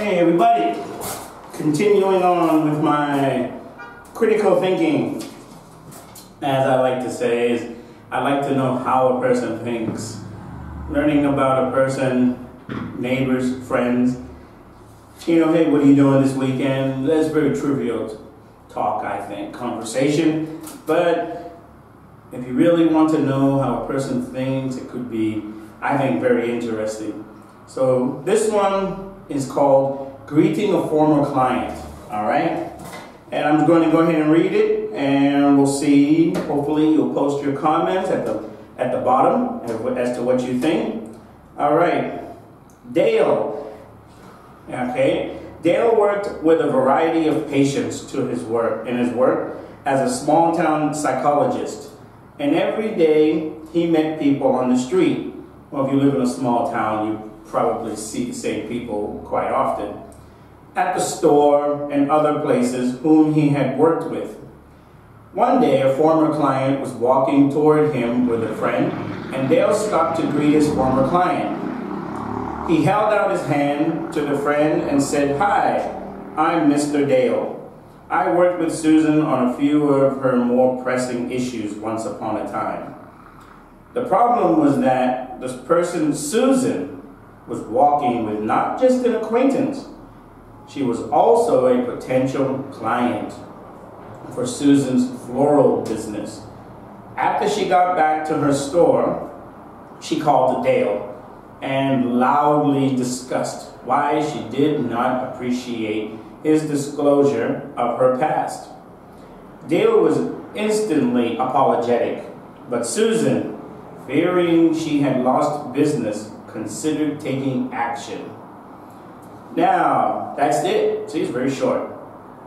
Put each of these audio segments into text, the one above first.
Hey everybody, continuing on with my critical thinking. As I like to say, is I like to know how a person thinks. Learning about a person, neighbors, friends. Hey, what are you doing this weekend? That's very trivial talk, I think, conversation. But if you really want to know how a person thinks, it could be, I think, very interesting. So this one is called Greeting a Former Client, all right? And I'm going to go ahead and read it, and we'll see. Hopefully you'll post your comments at the bottom as to what you think. All right, Dale. Okay, Dale worked with a variety of patients in his work as a small-town psychologist. And every day he met people on the street. Well, if you live in a small town, you probably see the same people quite often. At the store and other places whom he had worked with. One day, a former client was walking toward him with a friend, and Dale stopped to greet his former client. He held out his hand to the friend and said, "Hi, I'm Mr. Dale. I worked with Susan on a few of her more pressing issues once upon a time." The problem was that this person, Susan, was walking with not just an acquaintance. She was also a potential client for Susan's floral business. After she got back to her store, she called Dale and loudly discussed why she did not appreciate his disclosure of her past. Dale was instantly apologetic, but Susan, fearing she had lost business, considered taking action. Now, that's it. See, it's very short.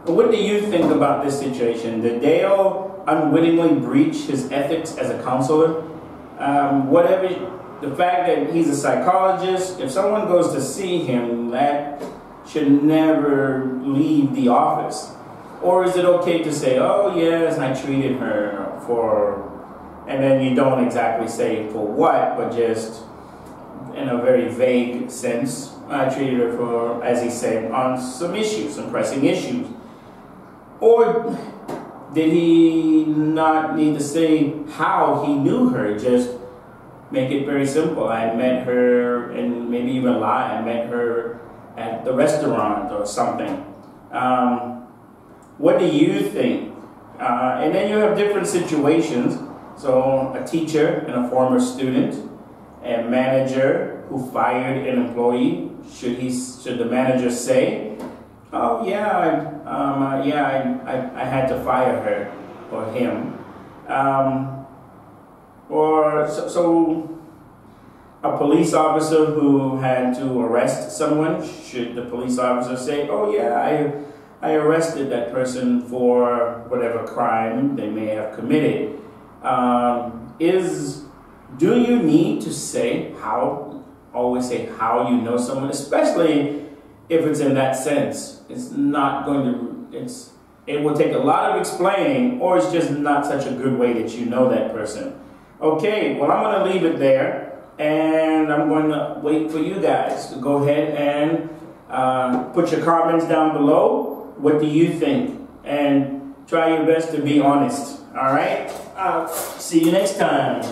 But what do you think about this situation? Did Dale unwittingly breach his ethics as a counselor? The fact that he's a psychologist, if someone goes to see him, that should never leave the office. Or is it okay to say, "Oh yes, I treated her for," and then you don't exactly say for what, but just in a very vague sense, I treated her for, as he said, on some issues, some pressing issues. Or did he not need to say how he knew her? Just make it very simple. I met her, and maybe even lie, I met her at the restaurant or something. What do you think? And then you have different situations. So a teacher and a former student, a manager who fired an employee. Should the manager say, "Oh yeah, I had to fire her or him," so a police officer who had to arrest someone, should the police officer say, "Oh yeah, I arrested that person for whatever crime they may have committed"? Do you need to say how? Always say how you know someone, especially if it's in that sense. It's not going to, it will take a lot of explaining, or it's just not such a good way that you know that person. Okay, well, I'm going to leave it there, and I'm going to wait for you guys to go ahead and put your comments down below. What do you think? And try your best to be honest. All right? I'll see you next time.